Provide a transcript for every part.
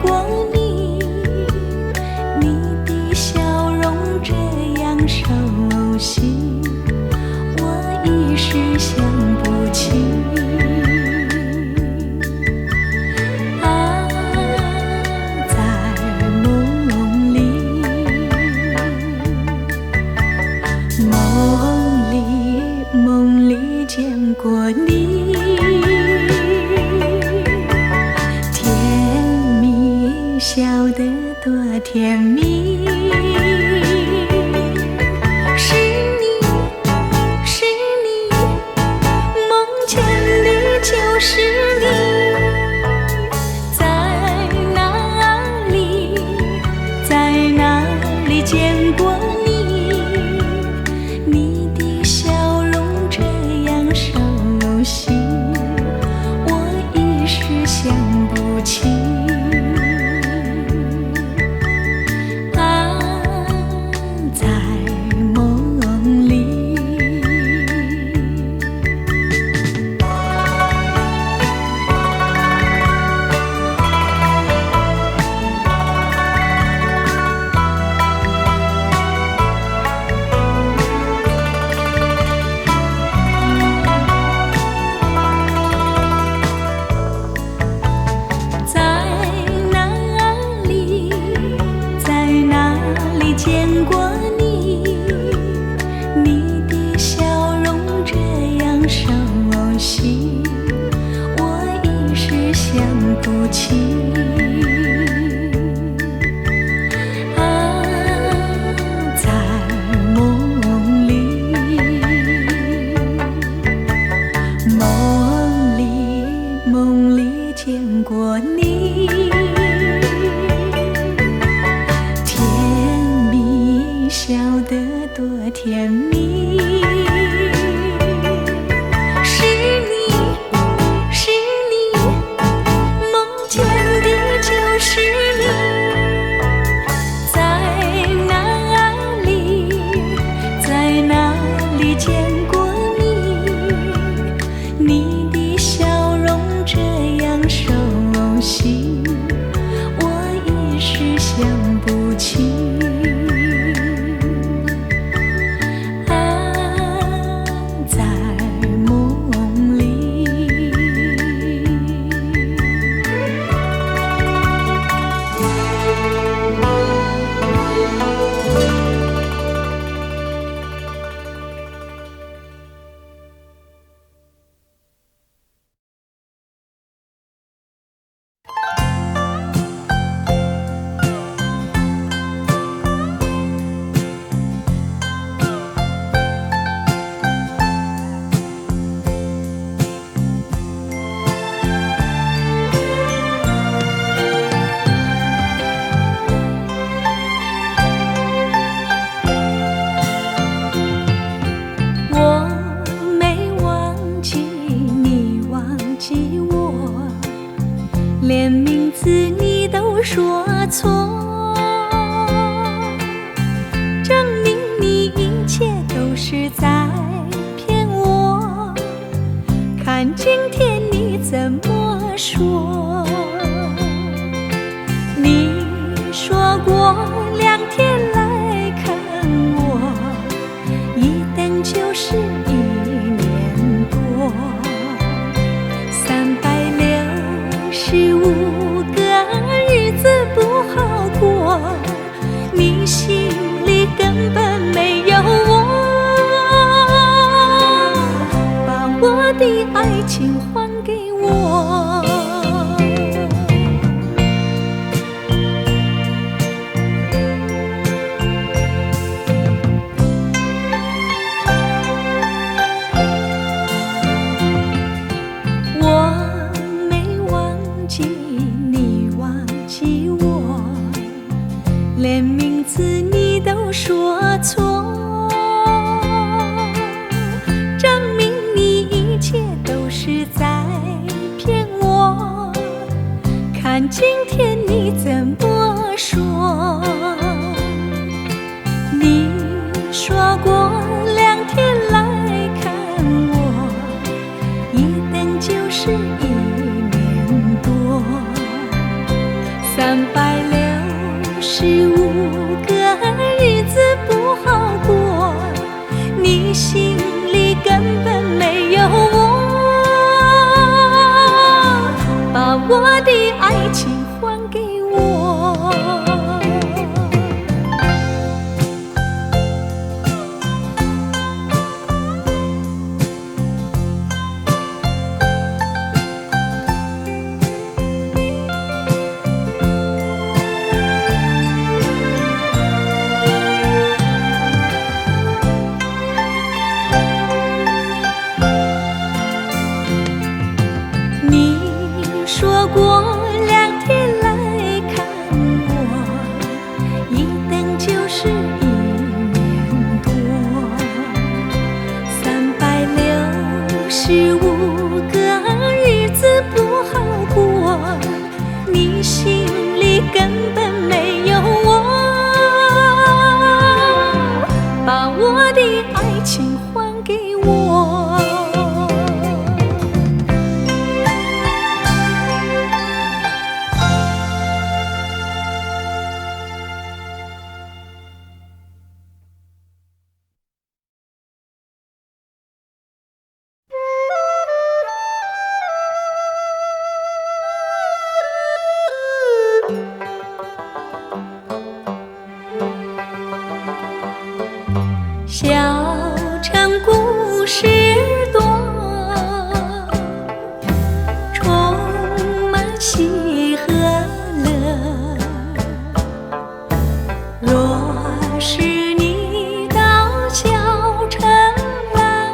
过你，你的笑容这样熟悉，我一时想不起。梦里见过你，甜蜜笑得多甜蜜，是你，是你，梦见的就是你，在哪里，在哪里见过你？想不起啊，在梦里。见过你，你的笑容这样熟悉，我一时想不起。啊，在梦里，梦里见过你。笑得多甜蜜，是你，是你，梦见的就是你，在哪里，在哪里见过你？你的笑容这样熟悉，我一时想不起。连名字你都说错，证明你一切都是在骗我。看今天你怎么说？你说过2天来看我，一等就是1年多。365个日子不好过，你心里根本没有我，把我的爱情还给我。连名字你都说错，证明你一切都是在骗我。看今天你怎么说？你说过2天来看我，一等就是1年多。65个日子不好过，你心里根本没有我，把我的爱情还给我。你说过2天来看我，一等就是1年多。365个日子不好过，你心里根本没有我，把我的爱情还给我。小城故事多，充满喜和乐。若是你到小城来，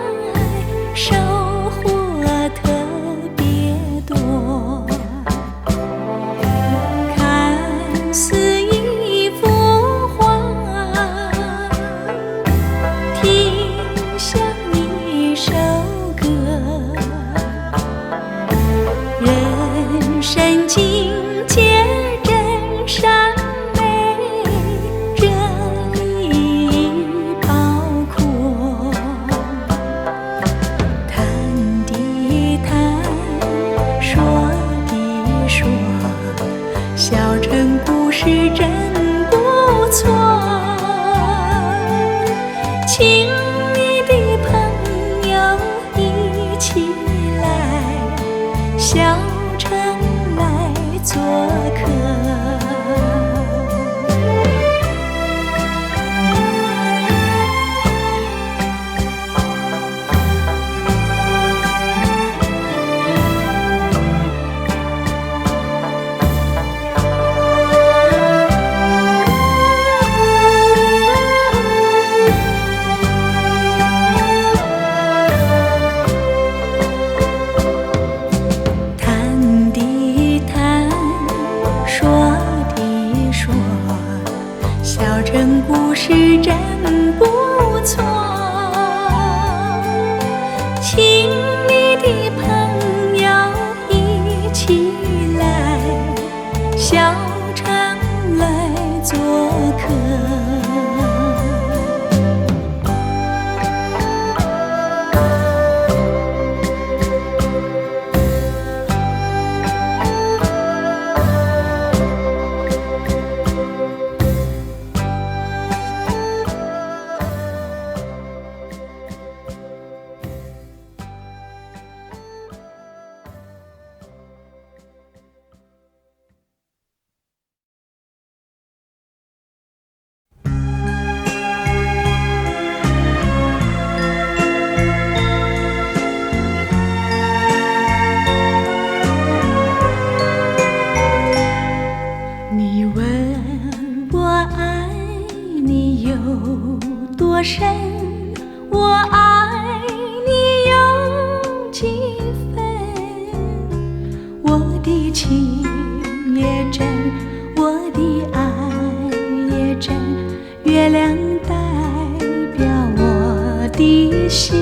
收获特别多。看似一幅画，听像一首歌，人生境界真善美，这里包括。谈的谈，说的说，小城故事真不错。请你的朋友一起来小城来做客。谈的谈，说的说，小城故事真不错。请你的朋友一起来小城来做客。你问我爱你有多深，我爱你有几分？我的情也真，我的爱也真，月亮代表我的心。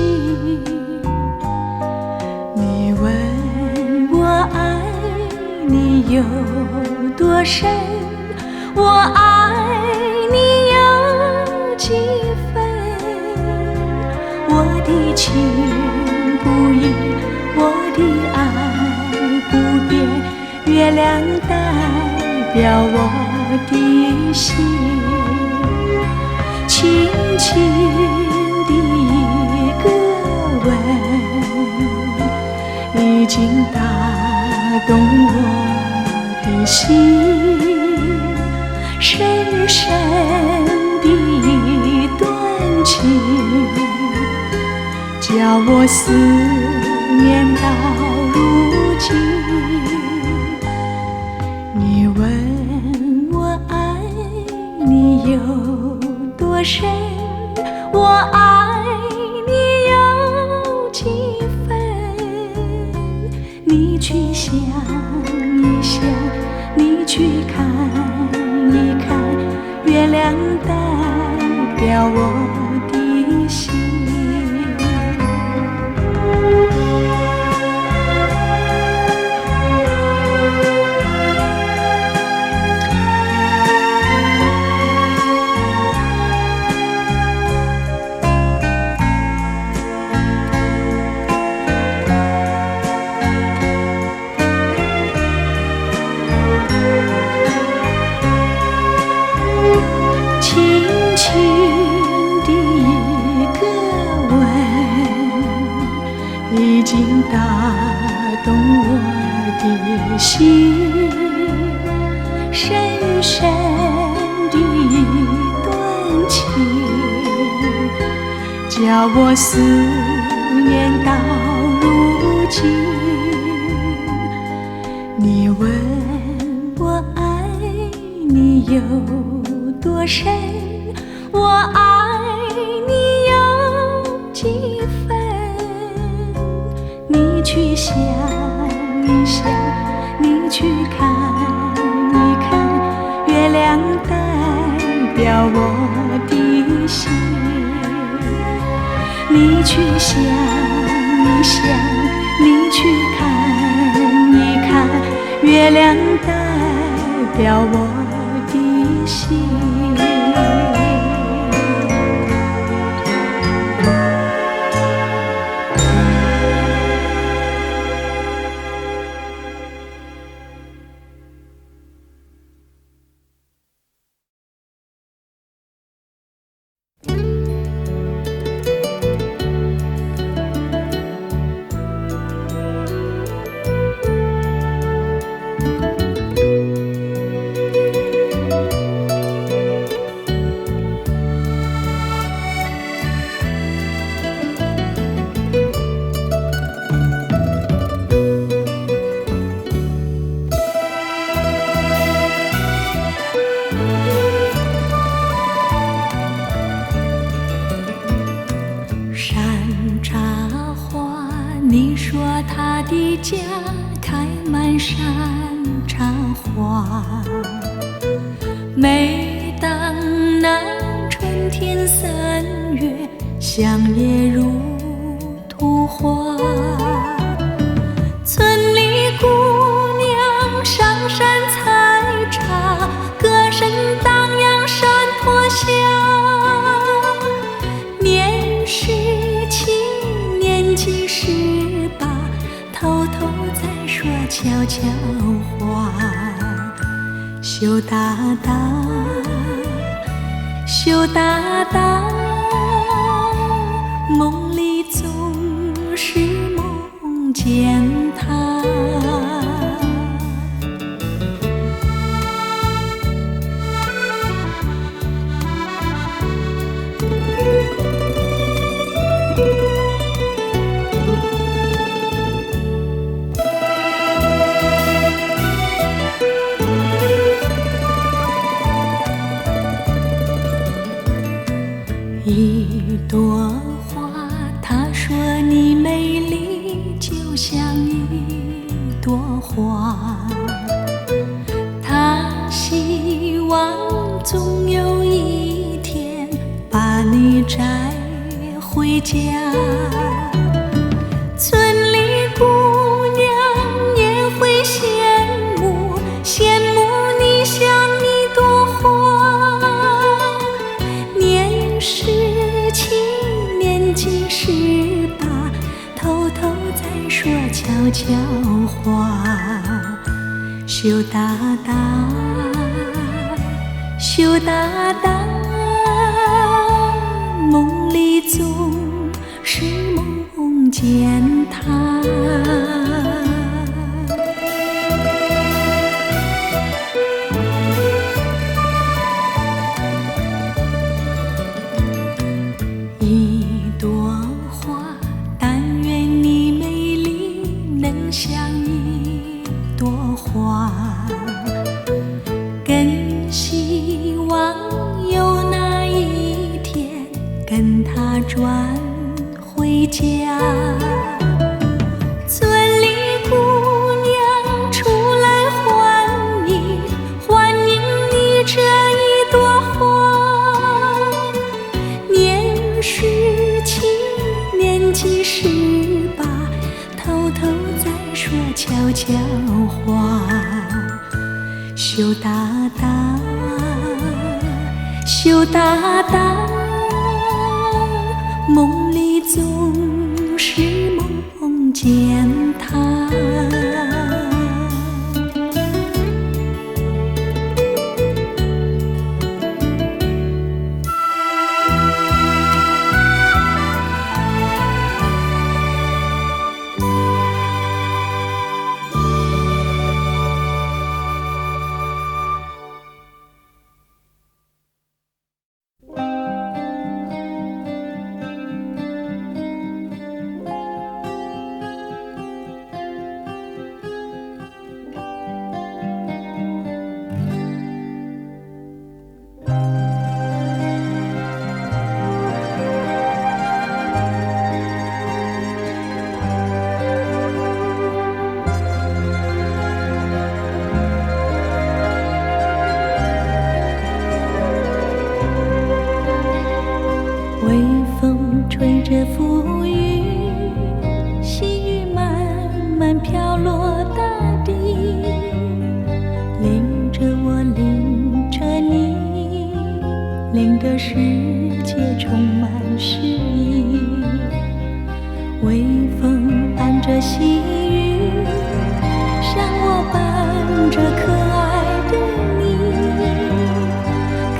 你问我爱你有多深，我爱你有几分？我的情不移，我的爱不变，月亮代表我的心，轻轻的歌吻已经打动我的心，深深的断情，叫我思念到如今。你问我爱你有多深，我爱你有几分？你去想一想，你去看一看，月亮代表我的心。已经打动我的心，深深的断情，叫我思念到如今。你问我爱你有多深，我爱你有几分？你去想一想，你去看一看，月亮代表我的心。你去想一想，你去看一看，月亮代表我的心。你说他的家开满山茶花，每当那春天3月，乡野如图画。村里姑娘上山采茶，歌声荡漾山坡下。年17，年纪18，偷偷在说悄悄话。羞答答，羞答答，梦里总是梦见他。一朵花，他说你美丽就像一朵花，他希望总有一天把你摘回家。村里姑娘也会羡慕，羡慕你像一朵花。年17，年纪18，偷偷在说悄悄话。羞答答，羞答答，梦里总是梦见他。一朵花，但愿你美丽能像一朵花，更希望有那一天跟他转回家。村里姑娘出来欢迎，欢迎你这一朵花。年17，年纪18，偷偷在说悄悄话。羞答答，羞答答，梦里总是梦见他。微风吹着浮云，细雨慢慢飘落大地，淋着我，淋着你，淋得世界充满诗意。微风伴着细雨，像我伴着可爱的你，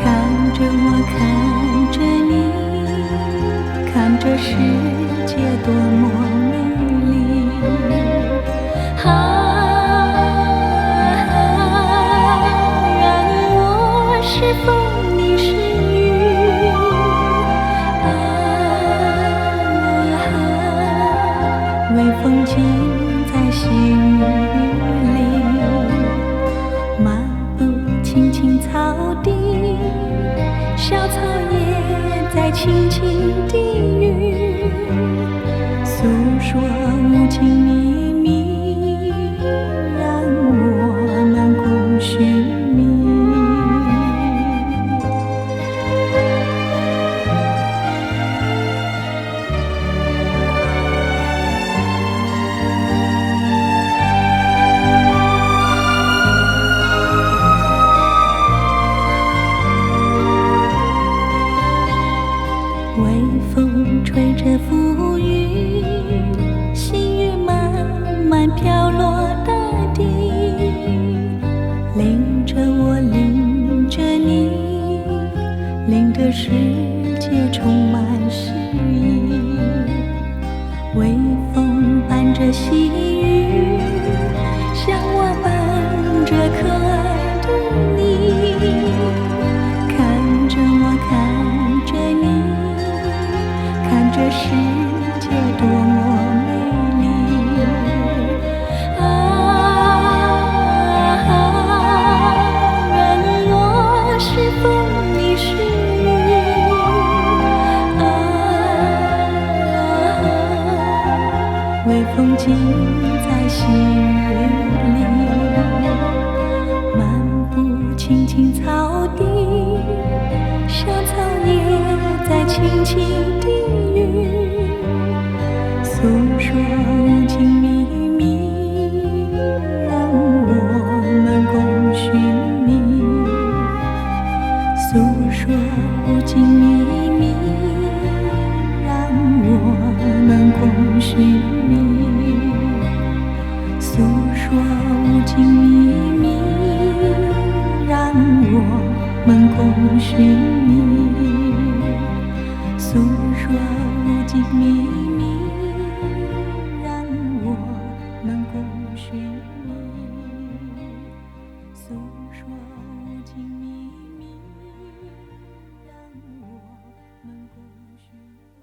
看着我，看着你，看这世界多么美丽。让我是风，你是雨。微风轻在细雨里，漫步青青草地，小草也在轻轻低语，诉说无尽秘密，让我们共寻觅。微风吹着浮云，细雨慢慢飘落大地，淋着我，淋着你，淋得世界充满诗意。微风伴着细雨，像我伴着可爱的你，看着我，看着你，看这世界多么美丽。让我是风，你是雨。寻觅，诉说无尽秘密，让我们共寻觅，诉说无尽秘密，让我们共寻觅。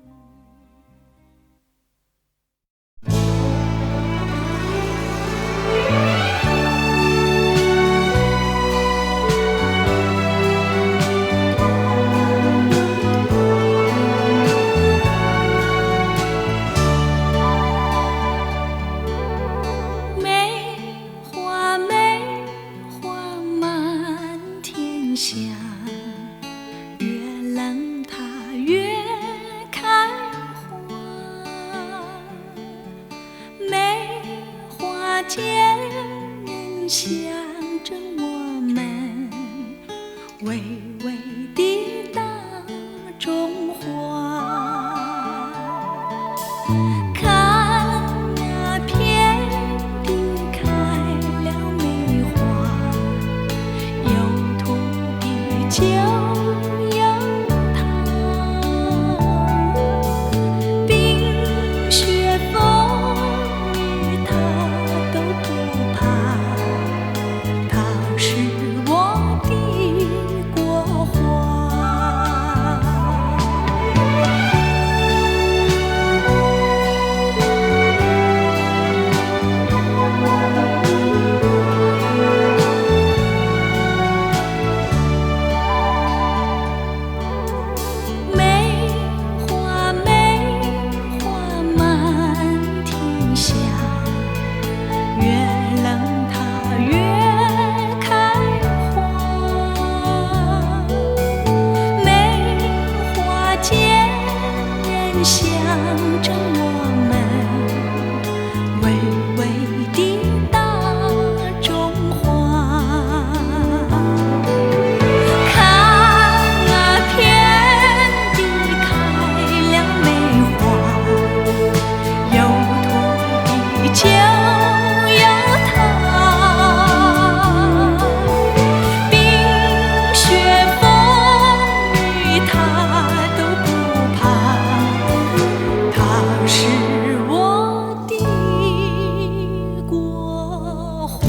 下，越让它越开花，梅花间人想着我们，微微地大中华。看那遍地开了梅花，就有它，冰雪风雨它都不怕，它是我的国花。想着我们，微微的大中华。看那遍地开了梅花，有土地就有它，冰雪风雨它都不怕。是我的国花。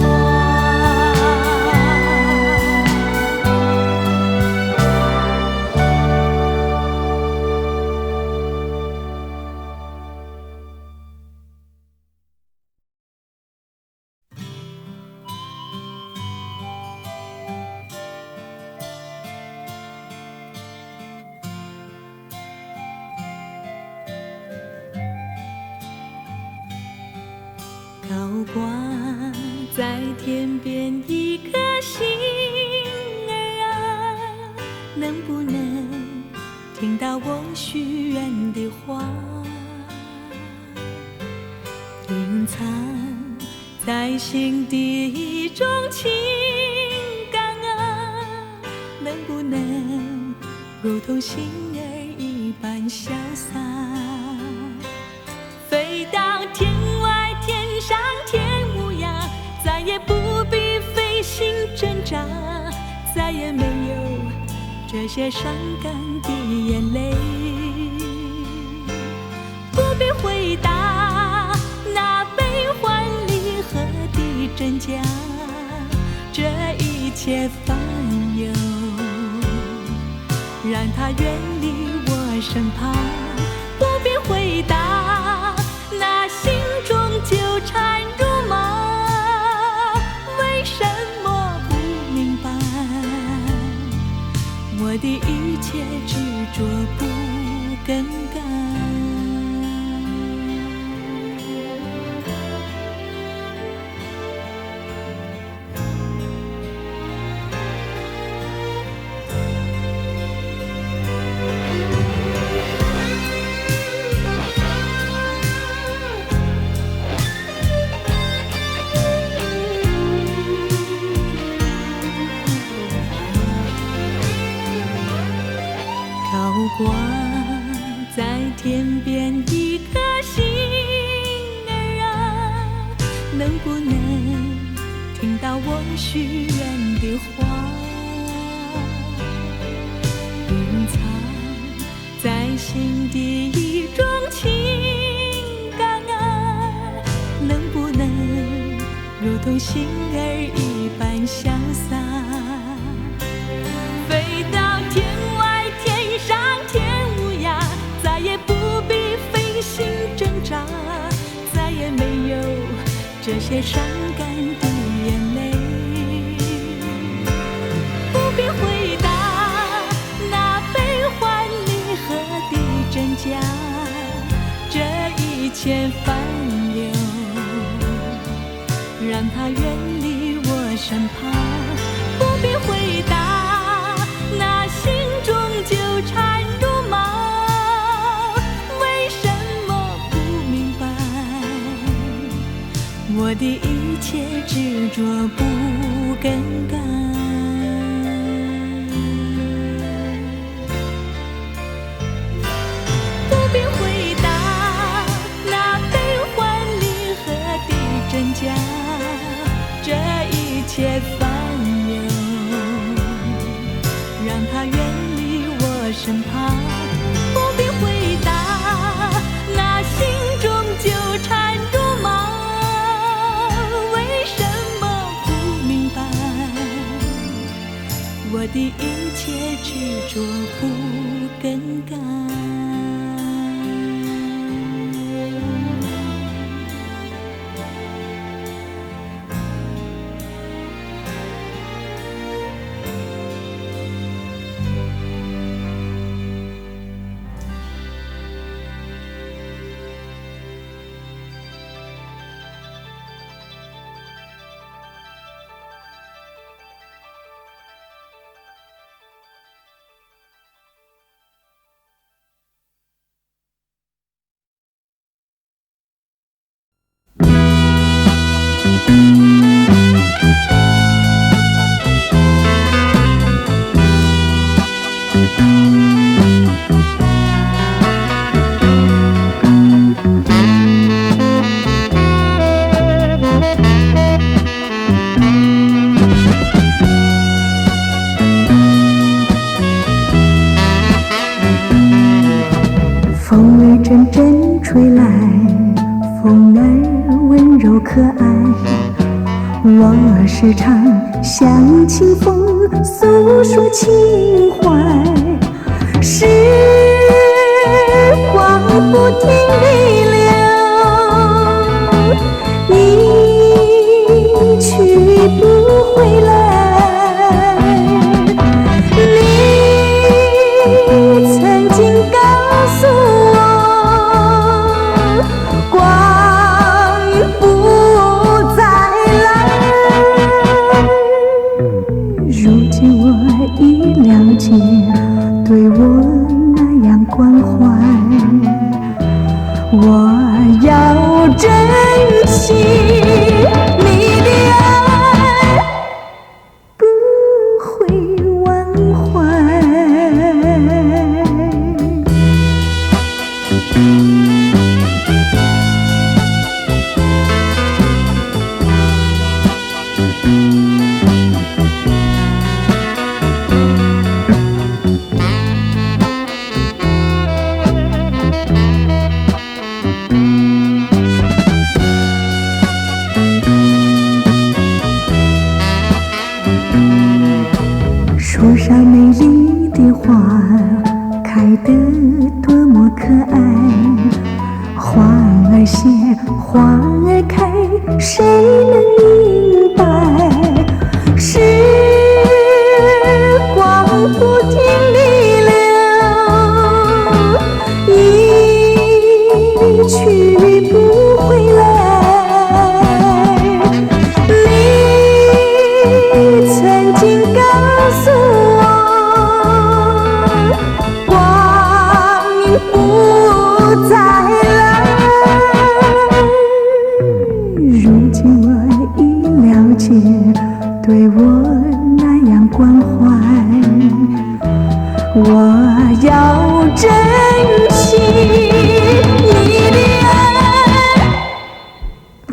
高挂在天边一颗星儿啊，能不能听到我许愿的话？隐藏在心底一种情感啊，能不能如同星儿一般潇洒，飞到天外天上天无涯，再也不必费心挣扎，再也没有这些伤感的眼泪。不必回答那悲欢离合的真假，这一切烦忧让它远离我身旁。不必回答那心中纠缠如麻，为什么不明白？我的一切执着不更改。挂在天边一颗星儿啊，能不能听到我许愿的话？心的一种情感啊，能不能如同星儿一般潇洒，飞到天外天上天无涯，再也不必费心挣扎，再也没有这些伤感的眼泪。不必回答那悲欢离合的真假，这一切烦忧让它远离我身旁。不必回答那心中纠缠如麻，为什么不明白我的一切执着不更改。不必回答那悲欢离合的真假，这一切烦忧让它远离我身旁。不必回答那心中纠缠如麻，为什么不明白我的一切执着不更改。风儿阵阵吹来，风儿温柔可爱，我时常向清风诉说情怀。时光不停地流，一去不回来。你曾经告诉我，光阴不再来。如今我已了解，对我那样关怀，我要珍惜你的爱，不会忘怀。树上美丽的花开得多么可爱，花儿谢，花儿开，谁能明白？时光不停地流，一去不回来。你曾经告诉我，光阴不再来。如今我已了解，对我那样关怀，我要珍惜你的爱，不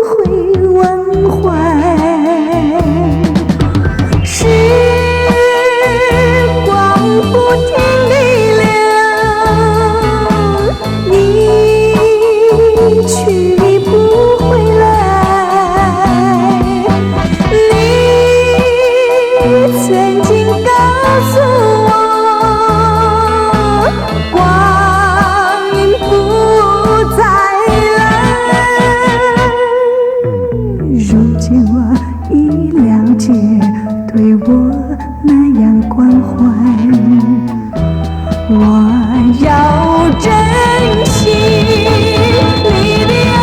会忘怀。时光不停地流，对我那样关怀，我要珍惜你的爱，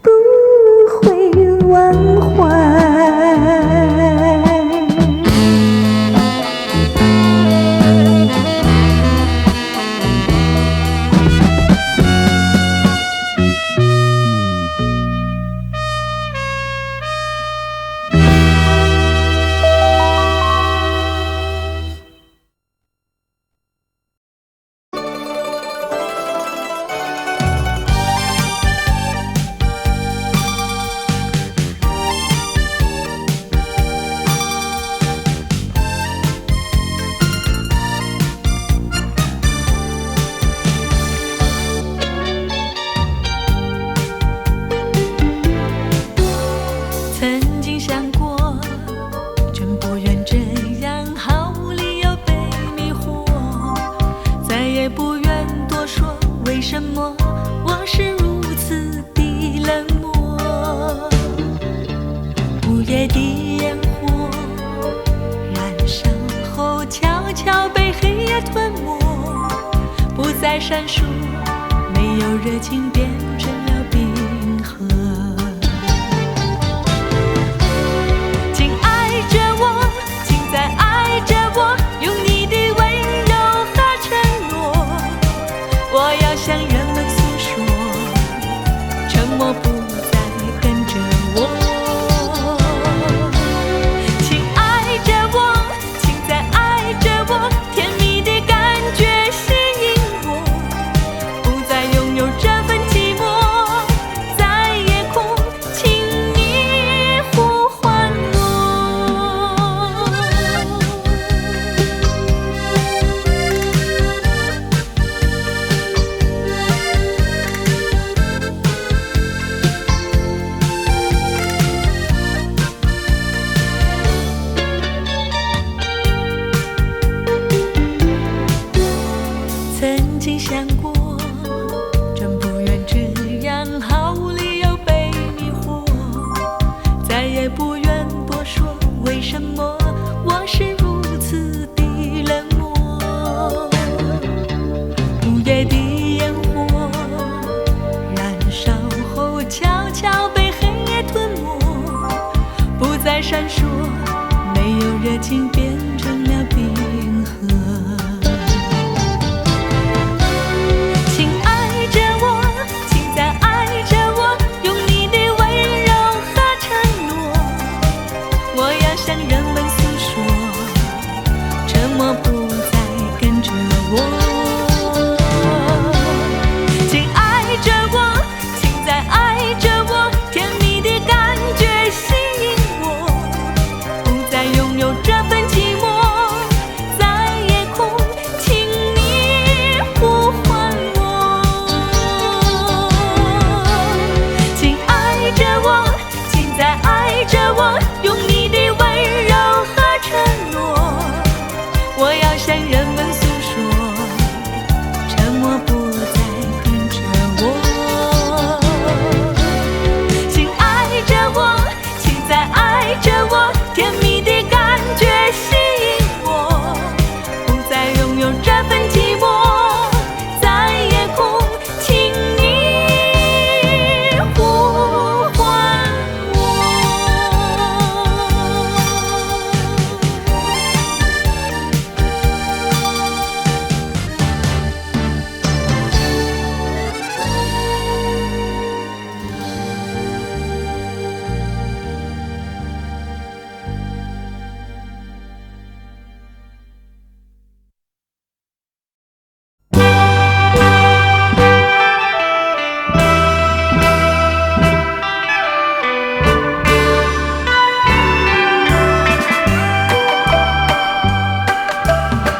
不会忘怀。闪烁，没有热情变成了冰河。请爱着我，请再爱着我，用你的温柔和承诺。我要向人们诉说，沉默不再跟着我。请爱着我，请再爱着我，甜蜜的感觉吸引我。不再拥有这份寂寞，在夜空，请你呼唤我。曾经想过，真不愿这样毫无理由被迷惑，再也不愿多说为什么我是如此的冷漠。午夜的烟火燃烧后悄悄被黑夜吞没，不再闪烁，没有热情变成了冰河。请爱着我，请再爱着我，用你的温柔和承诺。我要向人们诉说，沉默不再跟着我。请爱着我，请再爱着我，甜蜜的感觉吸引我。不再拥有这份寂寞，在夜空，请你呼唤我。请爱着我，请再爱着我，用你的温柔和承诺。我要向人们诉说，沉默不再跟着我。请爱着我，请再爱着我，甜蜜的感觉吸引我。不再拥有这份寂寞，在夜空，请你呼唤我。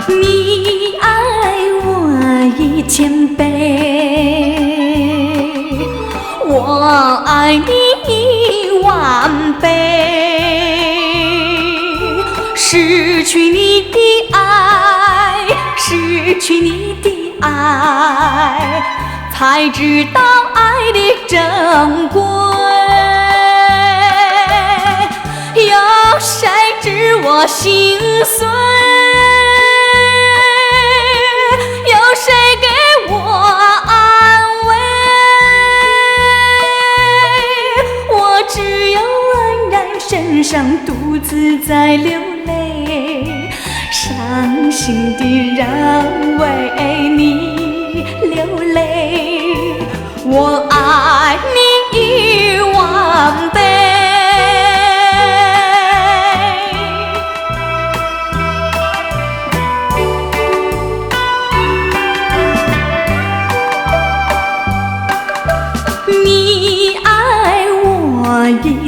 你爱我1000倍，我爱你10000倍。失去你的爱，失去你的爱，才知道爱的珍贵。我心碎，有谁给我安慰？我只有黯然神伤，独自在流泪，伤心的人为你流泪，我爱你一万倍。你爱我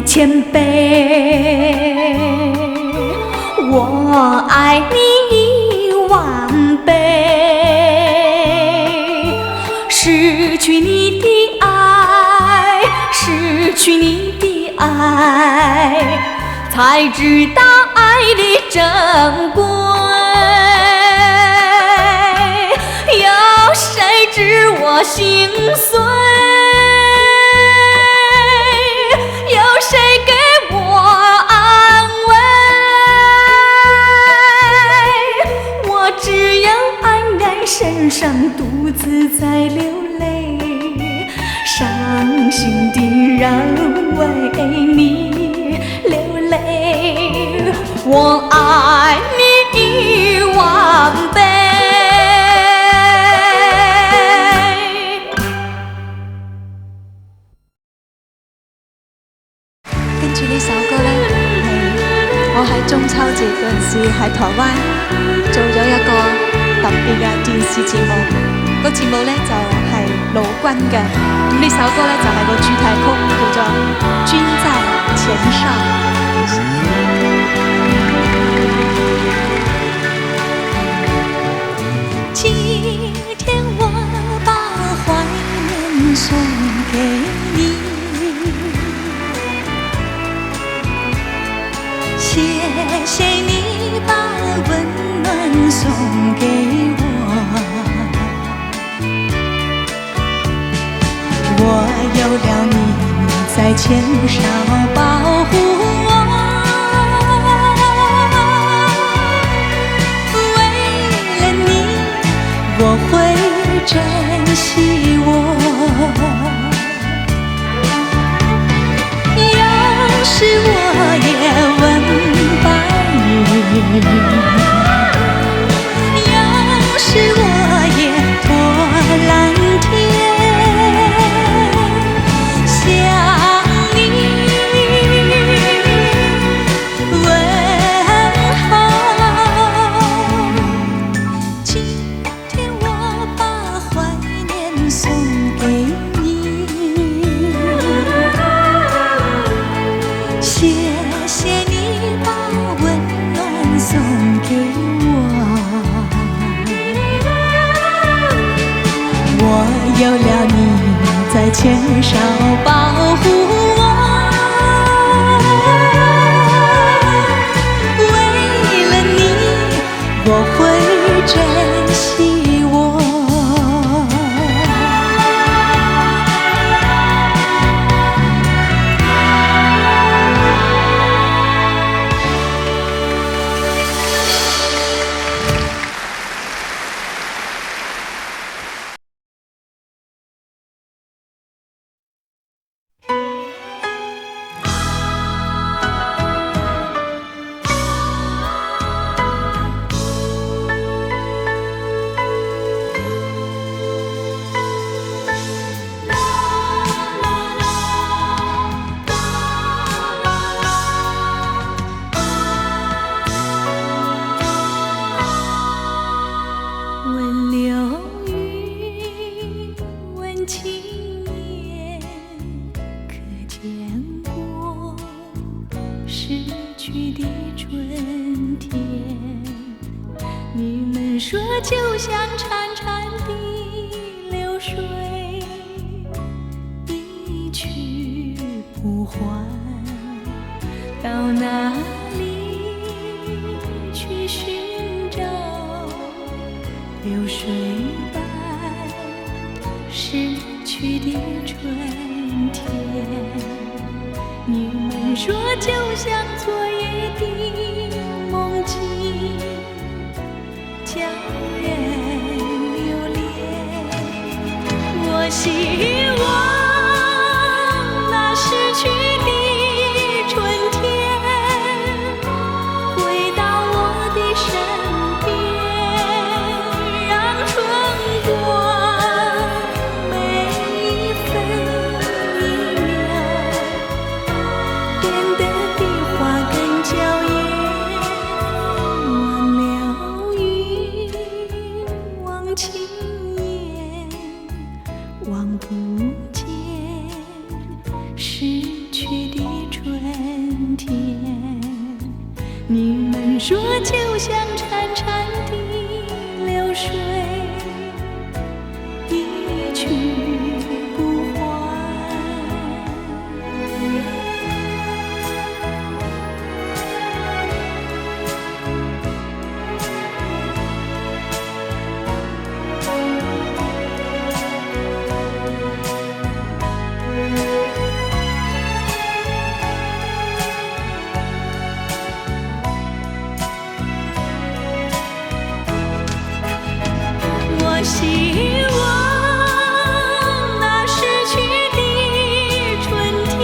1000倍，我爱你10000倍。失去你的爱，失去你的爱，才知道爱的珍贵。有谁知我心碎？有谁给我安慰？我只有黯然神伤，独自在流泪，伤心的人为你流泪，我爱你10000倍。跟住呢首歌呢，係我喺中秋節嗰陣時喺台灣做咗一個特別嘅電視節目，個節目呢就係盧軍嘅，咁呢首歌呢就係個主題曲，叫做《君在前上》。今天我把怀念送给你，谢谢你把温暖送给我，我有了你在前哨保护我，为了你我会珍惜我，有时我也问白云，有时我也托蓝天，想你问候。今天我把怀念送给你，谢谢你把温暖送给我，我有了你在前哨保护我，为了你我会珍惜我。问流云，问青年，可见过逝去的春天？你们说就像潺潺的流水，一去不还，到哪里去寻找流水般逝去的春天？你们说就像昨夜的梦叫人留恋。我希望那逝去的春天回到我的身边，让春光每一分一秒变得比花更娇艳。忘了云，忘情眼，望不见逝去的春天。你们说就像潺潺的流水，一去不还。我希望那逝去的春天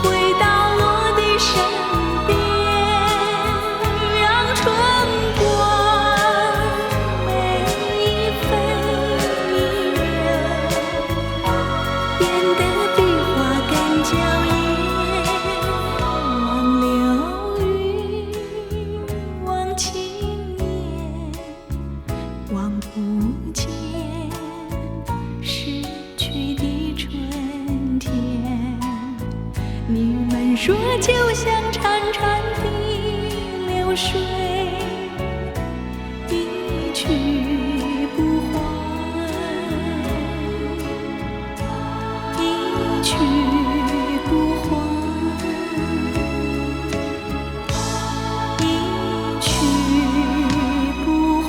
回到我的身边，让春光每一分一秒变得比花更娇艳。忘流云，忘情眼，望不见逝去的春天。你们说就像潺潺的流水，一去不还，一去不还，一去不还。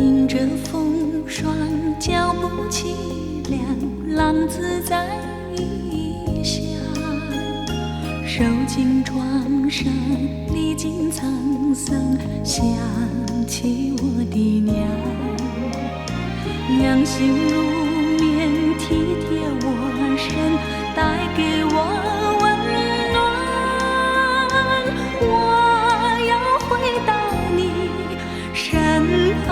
迎着风霜，脚步凄凉，浪子在异乡。受尽创伤，历经沧桑，想起我的娘。娘心如棉，体贴我身，带给我温暖。我要回到你身旁。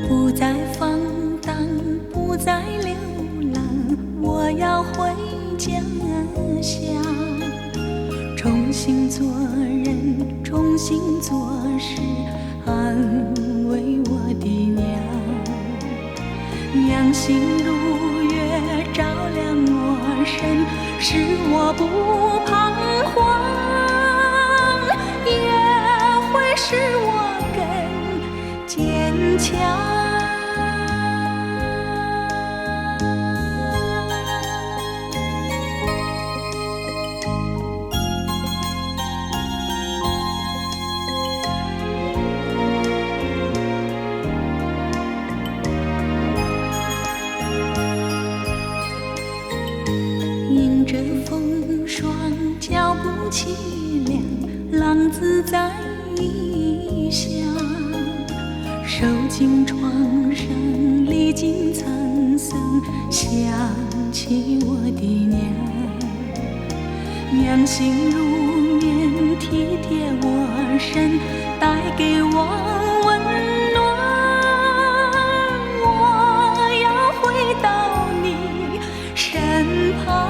不再放荡，不再流浪，我要回家乡，重新做人，重新做事，安慰我的娘。娘心如月，照亮我身，使我不彷徨，也会使我更坚强。迎凄凉，浪子在异乡，受尽创伤，历经沧桑，想起我的娘，娘心如棉，体贴我身，带给我温暖。我要回到你身旁。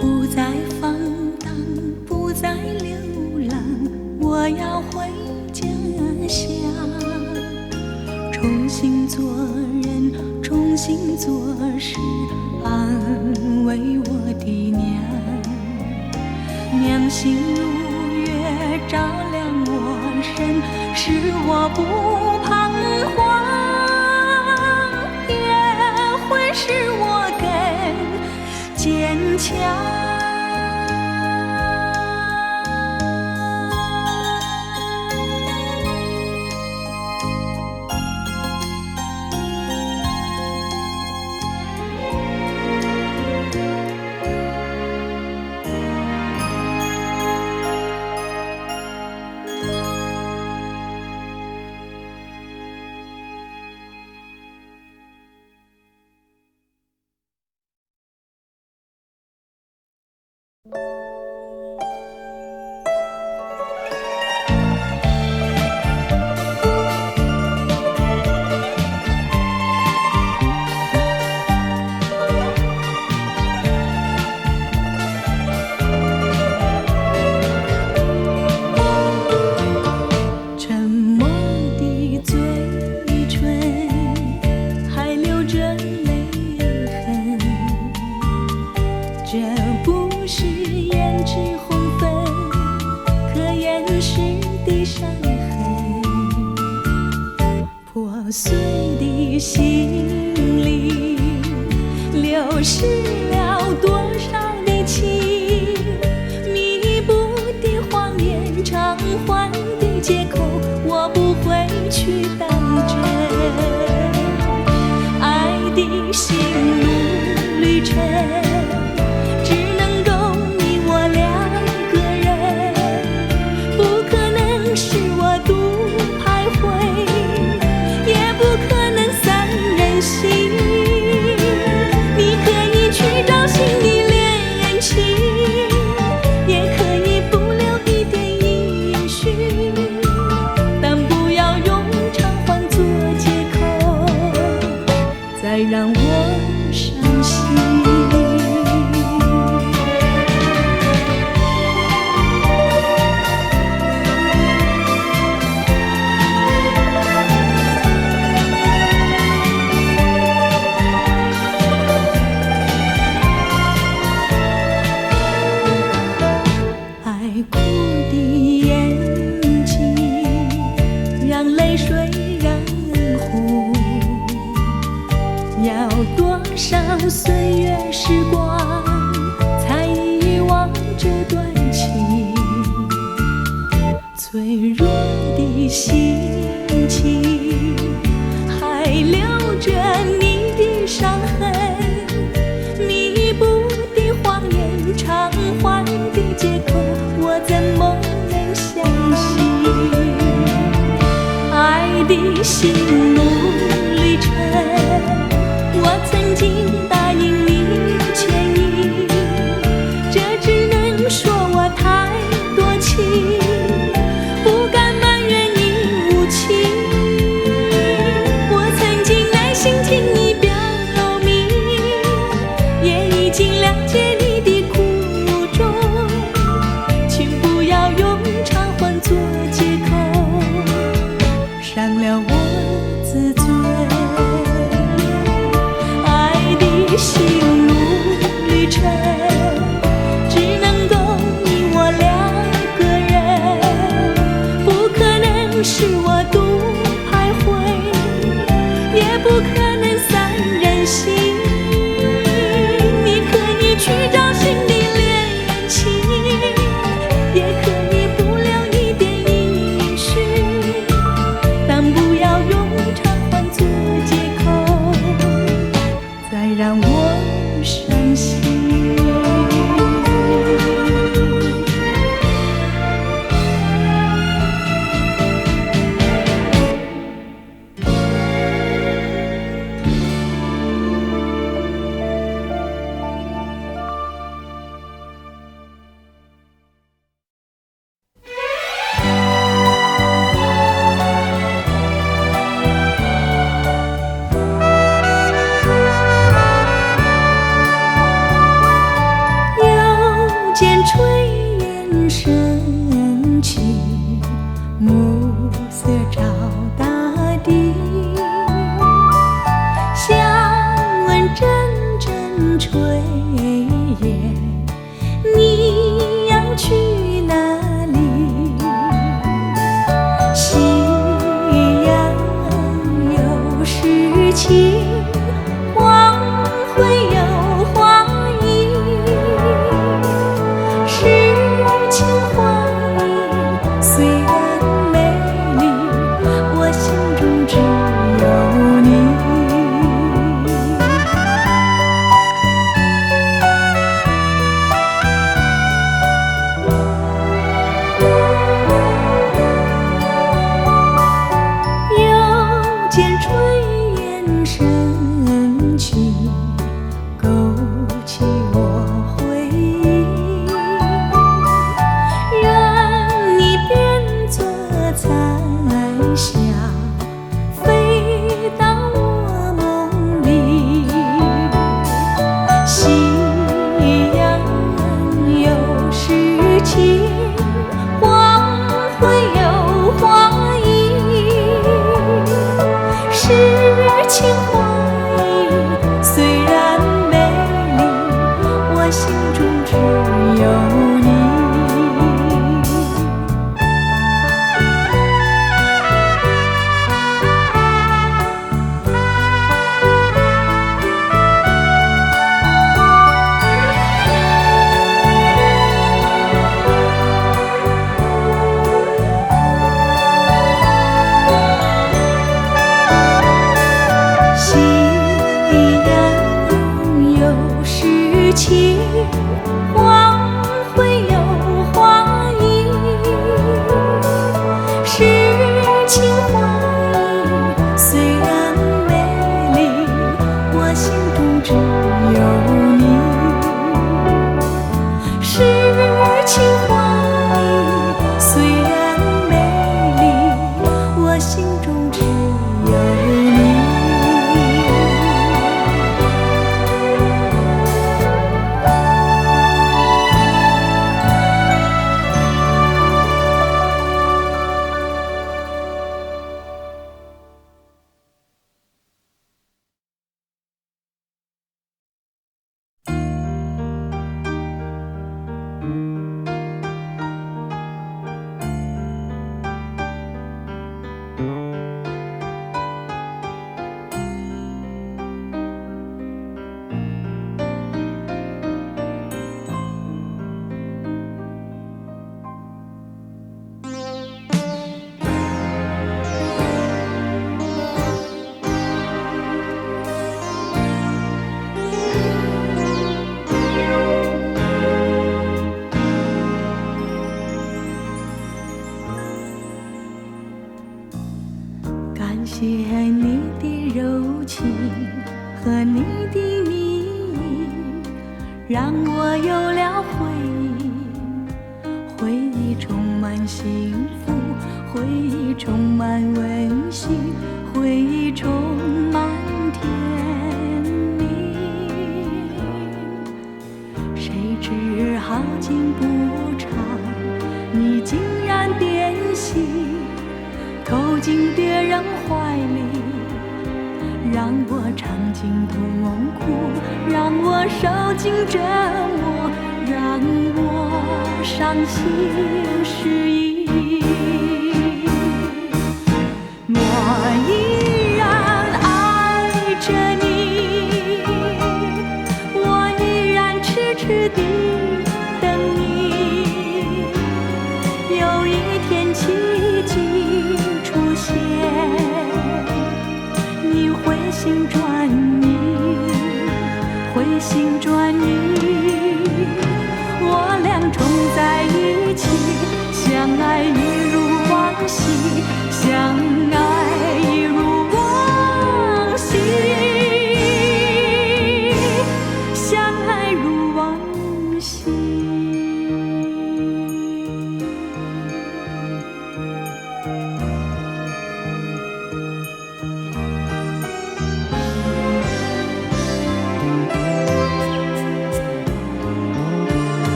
不再放荡，不再流浪，我要回家乡，重新做人，重新做事，安慰我的娘。娘心如月，照亮我身，使我不彷徨，也会使我更坚强。碎的心里流失了多少的情，弥补的谎言，偿还的借口，我不会去当真。爱的心路旅程，只能够你我两个人，不可能是我独徘徊，不可能三人行，你可以去找新的恋情，也可以不留一点音讯，但不要用偿还做借口，再让我伤心。哭的眼睛让泪水染红，要多少岁月时光才遗忘这段情，脆弱的心情还留着你的伤痕，弥补的谎言，偿还的借口，我怎么能相信？爱的心路旅程，我曾经答应你牵引，这只能说我太多情，不敢埋怨你无情。我曾经耐心听你表明，也已经了解你的苦衷，不要用偿还做借口，伤了我自尊。爱的心路旅程，只能够你我两个人，不可能是我独徘徊，也不可能三人行。下，飞到我梦里。夕阳有诗情，黄昏有花意。诗情画意虽然美丽，我心中只有你。情，黄昏有花意。诗情画意虽然美丽，我心中只有你。诗情画意虽然美丽，我心中只有你。感谢你的柔情和你的蜜意，让我有了回忆，回忆充满幸福，回忆充满温馨，回忆充满甜蜜。谁知好景不长，你竟然变心，投进别人怀里，让我尝尽痛苦，让我受尽折磨，让我伤心失意。我依然爱着你，我依然痴痴地等你，有一天奇迹出现，你回心转意，回心转意，我俩重在一起，相爱一如往昔，相爱一如往昔，相爱如往昔。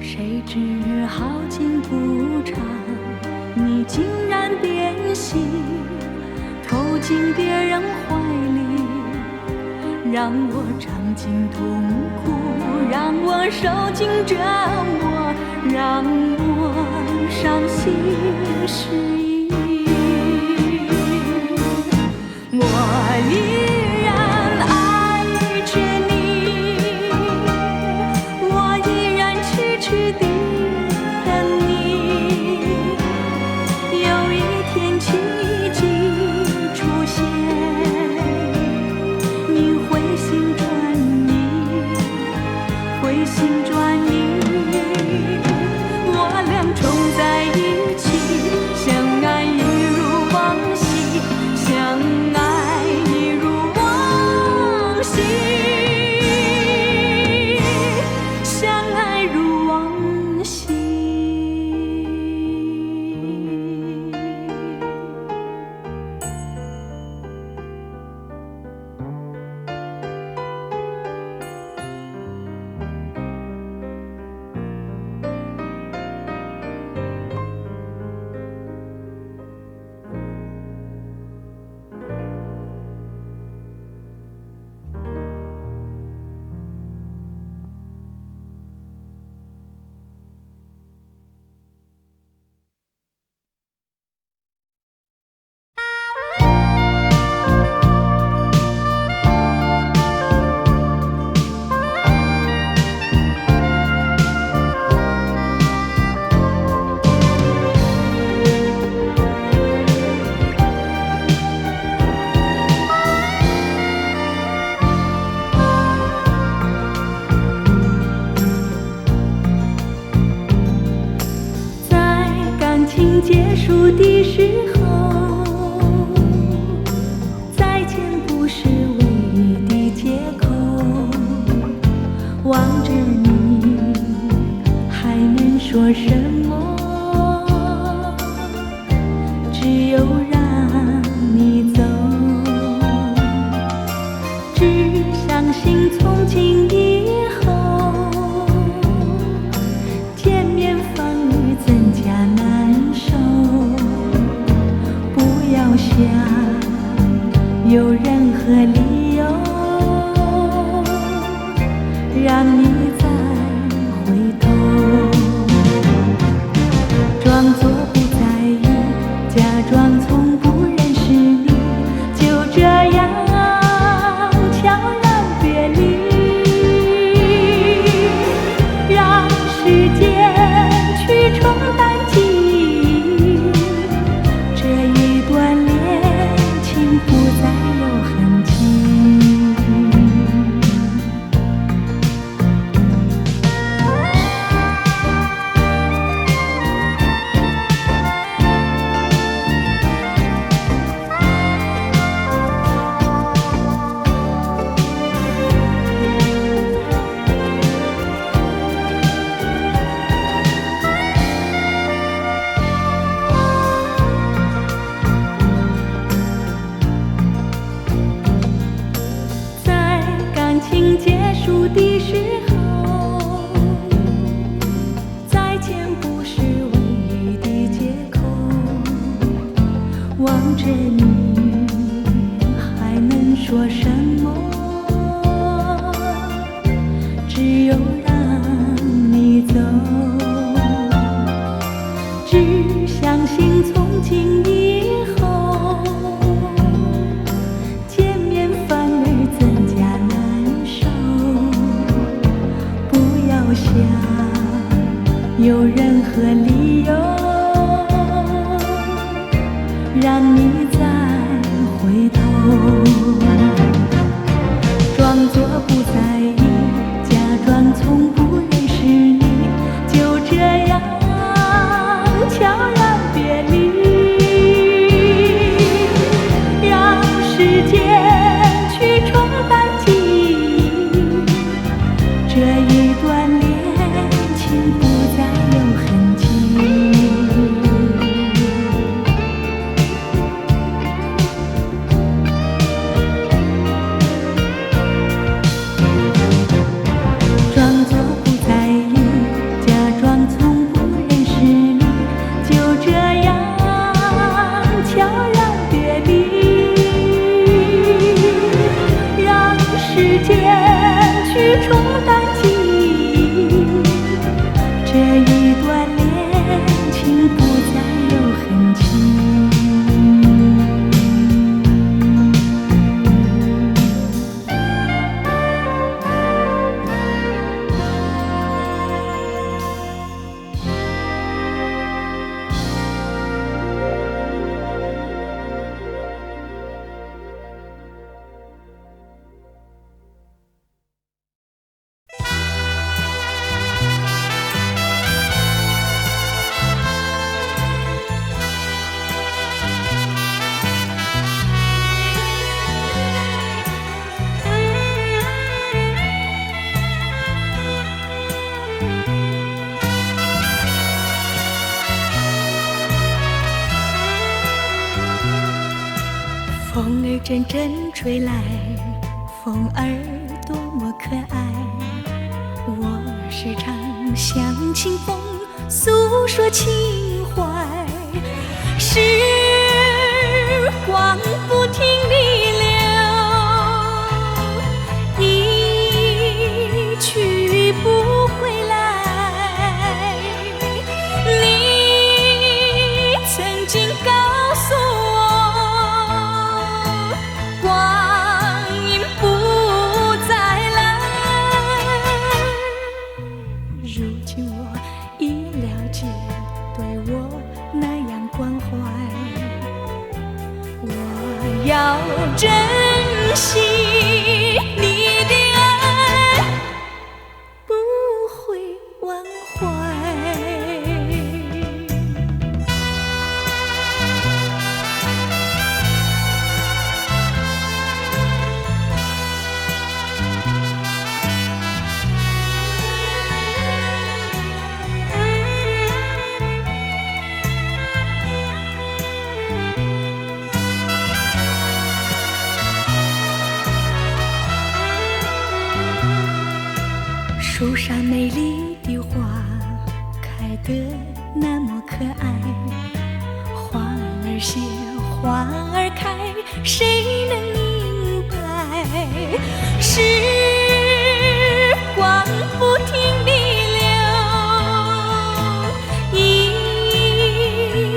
谁知好景不长，你竟然变心，投进别人怀里，让我尝尽痛苦，让我受尽折磨，让我伤心失意。我依然爱着你，我依然痴痴地等你，有一天奇迹出现，只相信从今以后，见面反而增加难受。不要想有任何理由让你再回头，装作不在意，假装从不认识你，就这样悄然别离，让时间去冲淡记忆，这一段恋情不再有痕迹。结束的时候，再见不是唯一的借口。望着你，还能说什么？只有让你走。只相信从今以后，见面反而增加难受。不要想有任何理由让你再回头，装作不在意，假装从不认识你，就这样悄然别离，让时间去冲淡记忆，这一段恋情不再有痕迹。装作不在意，假装从不认识你，就这样悄然别离，让时间去冲淡记忆，这一段恋情不再有痕迹。风儿阵阵吹来，风儿多么可爱。我时常向清风诉说情怀，时光不停地流，一去不回来。你曾经告诉我，要珍惜你的爱，不会忘怀。树上美丽的花开得那么可爱，花儿谢，花儿开，谁能明白？时光不停地流，一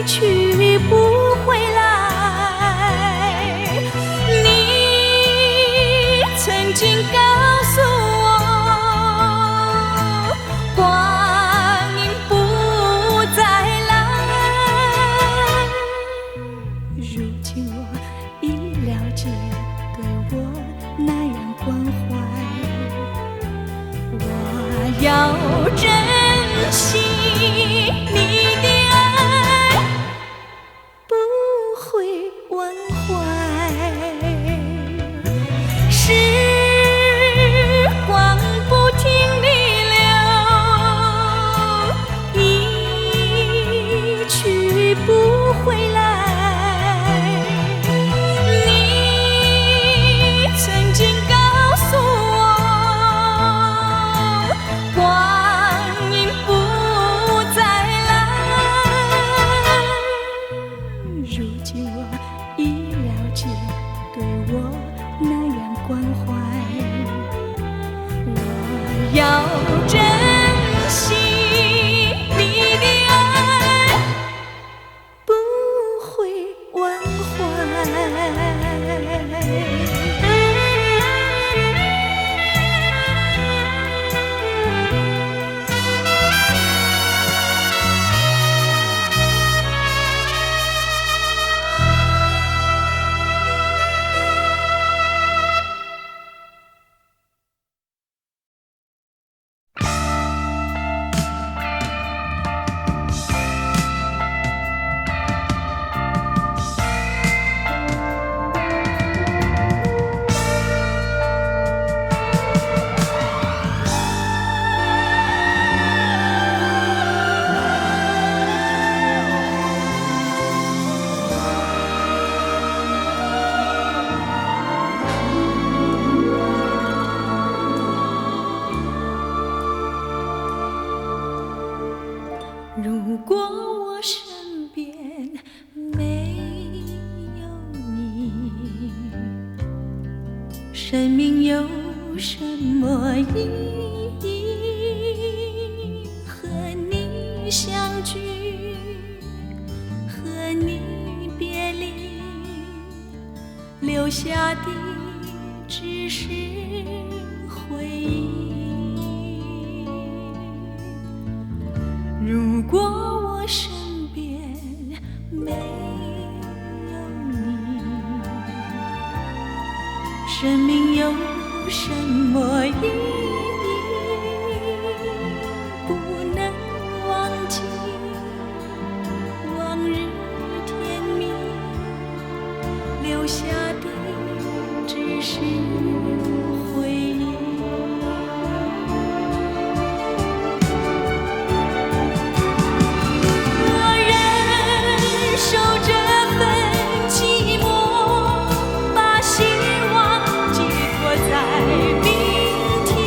去不回来。你曾经告诉我，光阴不再来。如今我已了解，对我那样关怀，我要珍惜你的爱，不会忘怀。时光不停地流，一去不回来。你曾经告诉我，光阴不再来。如今我已了解，对我那样关怀，我要珍惜你的爱，不会忘怀。如果我身边没有你，生命有什么意义？和你相聚，和你别离，留下的只是回忆。如果我身边没有你，生命有什么意义？不能忘记往日甜蜜，留下的只是回忆。守这份寂寞，把希望寄托在明天，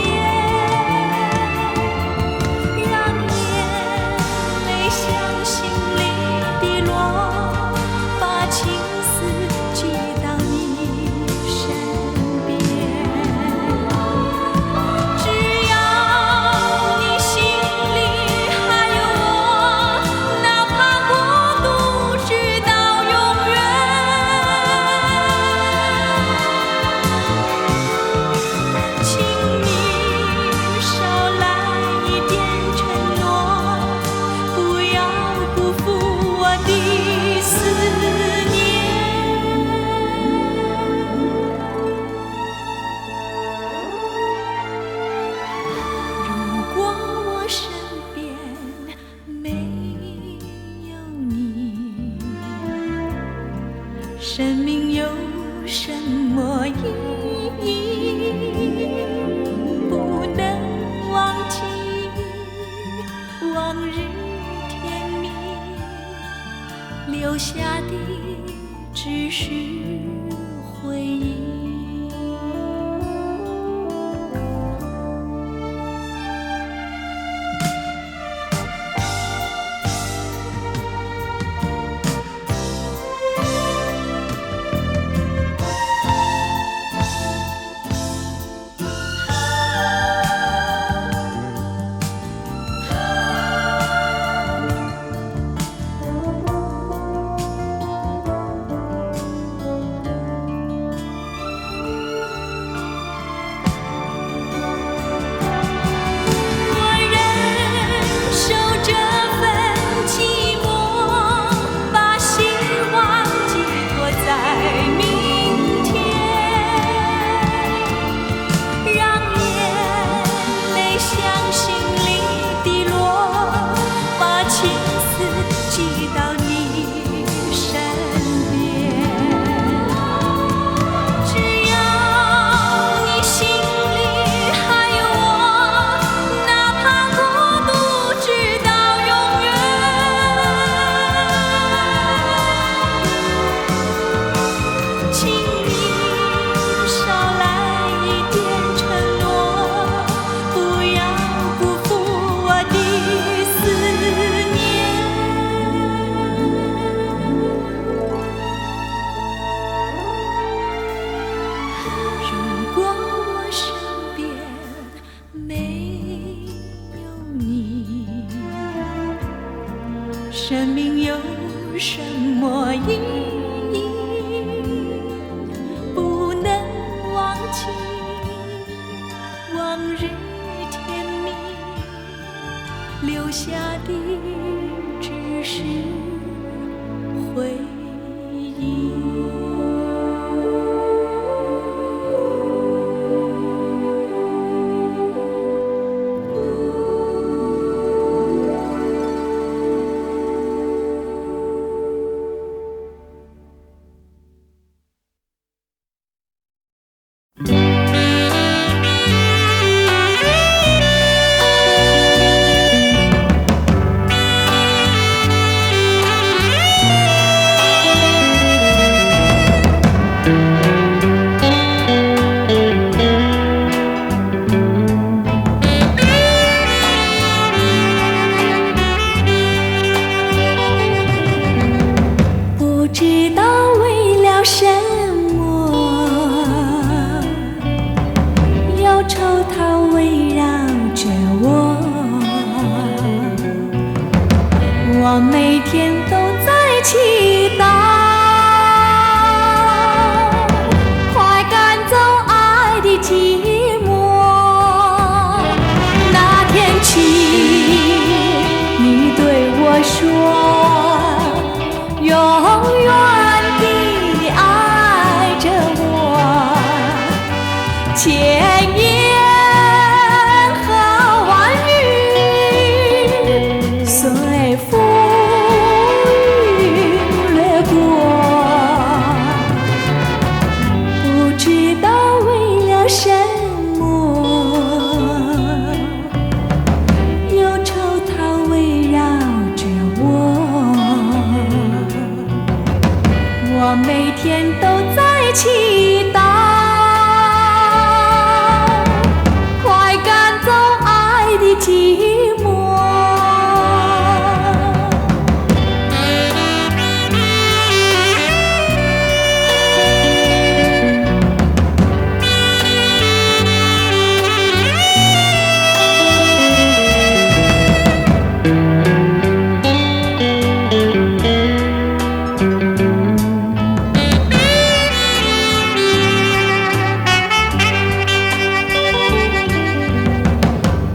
让眼泪向心里滴落，把情丝寄到你身边。它围绕着我，我每天都在祈祷，快赶走爱的寂寞。那天起，你对我说，永远地爱着我，千言和万语随风雨掠过，不知道为了什么，忧愁它围绕着我，我每天都在祈祷，快赶走爱的寂寞。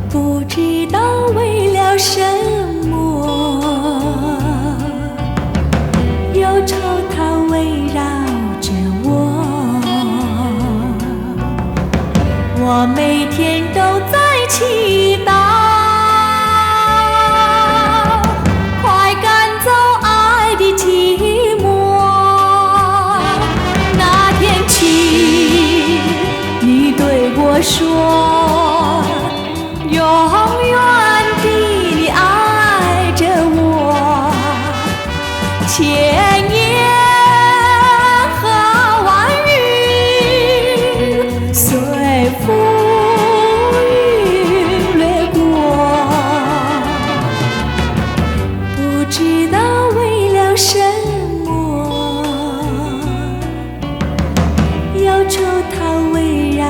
不知道为了什么，忧愁它围绕着我，我每天都在祈祷，快赶走爱的寂寞。那天起，你对我说，永远地爱着我，千言和万语随风雨掠过，不知道为了什么，忧愁它围绕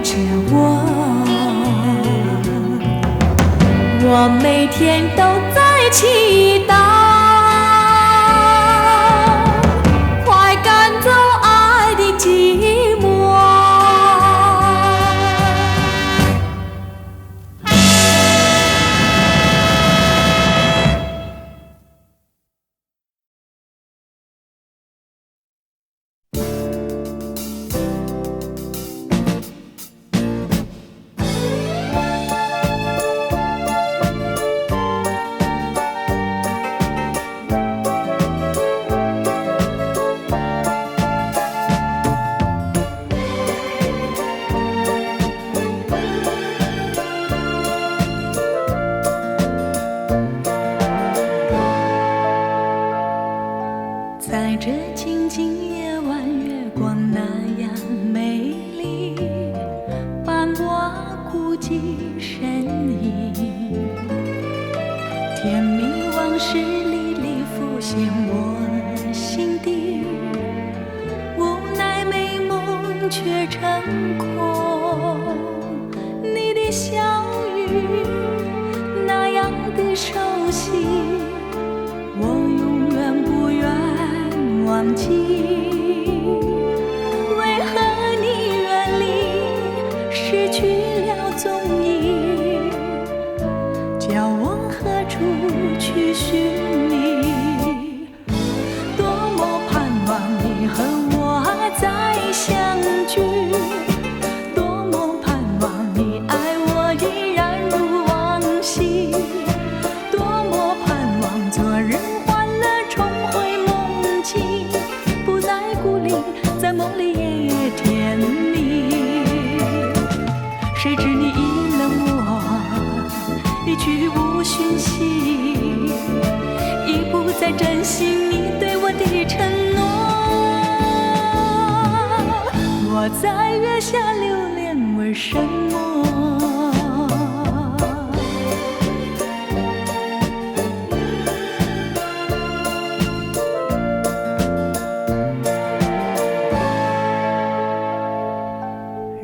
着我，我每天都在祈祷，快赶走爱的寂寞。在这静静夜晚，月光那样美丽，伴我孤寂身影，甜蜜往事历历浮现我心底，无奈美梦却成空。你的笑语那样的熟悉，我永远不愿忘记。为何你远离，失去了踪影，叫我何处去寻觅？多么盼望你和我再相聚，多么盼望你爱我依然如往昔，多么盼望昨日欢乐重回梦境，不再孤立，在梦里夜夜甜蜜。谁知你已冷漠，一去无讯息，已不再珍惜你对我的承诺。我在月下留恋，为什么？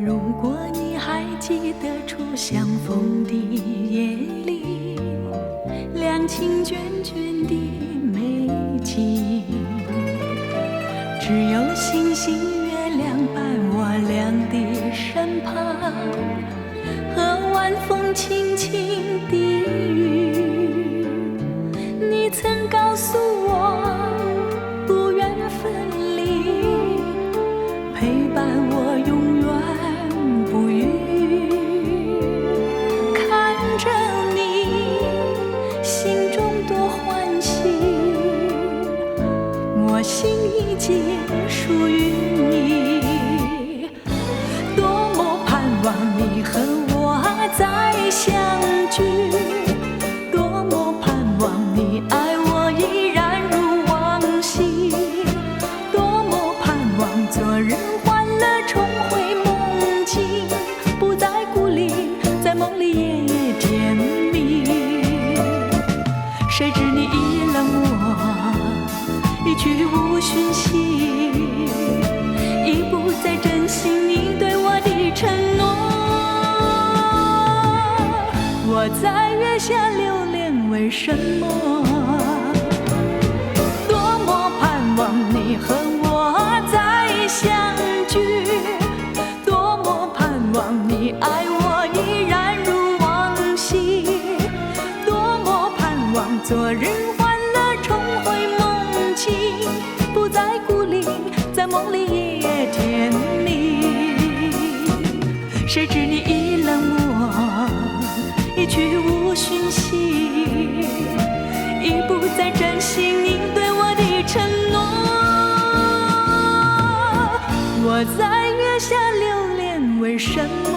如果你还记得初相逢的夜里，两情眷眷的美景，只有星星月亮伴我俩的身旁，和晚风轻轻的雨。你曾告诉我不愿分离，陪伴我永远不渝。看着你心中多欢喜，我心已经属于你。多么盼望你和我再相聚，多么盼望你爱我依然如往昔，多么盼望昨日欢乐重回梦境，不再孤零，在梦里夜夜甜蜜。谁知你已冷漠，一去无讯息，已不再珍惜你对我的承诺。我在月下流连为什么？多么盼望你和我再相聚，多么盼望你爱我依然如往昔，多么盼望昨日欢乐重回梦境，不再孤零，在梦里夜夜甜蜜。谁知你已冷漠，一去无讯息，已不再珍惜你对我的承诺。我在月下流连为什么？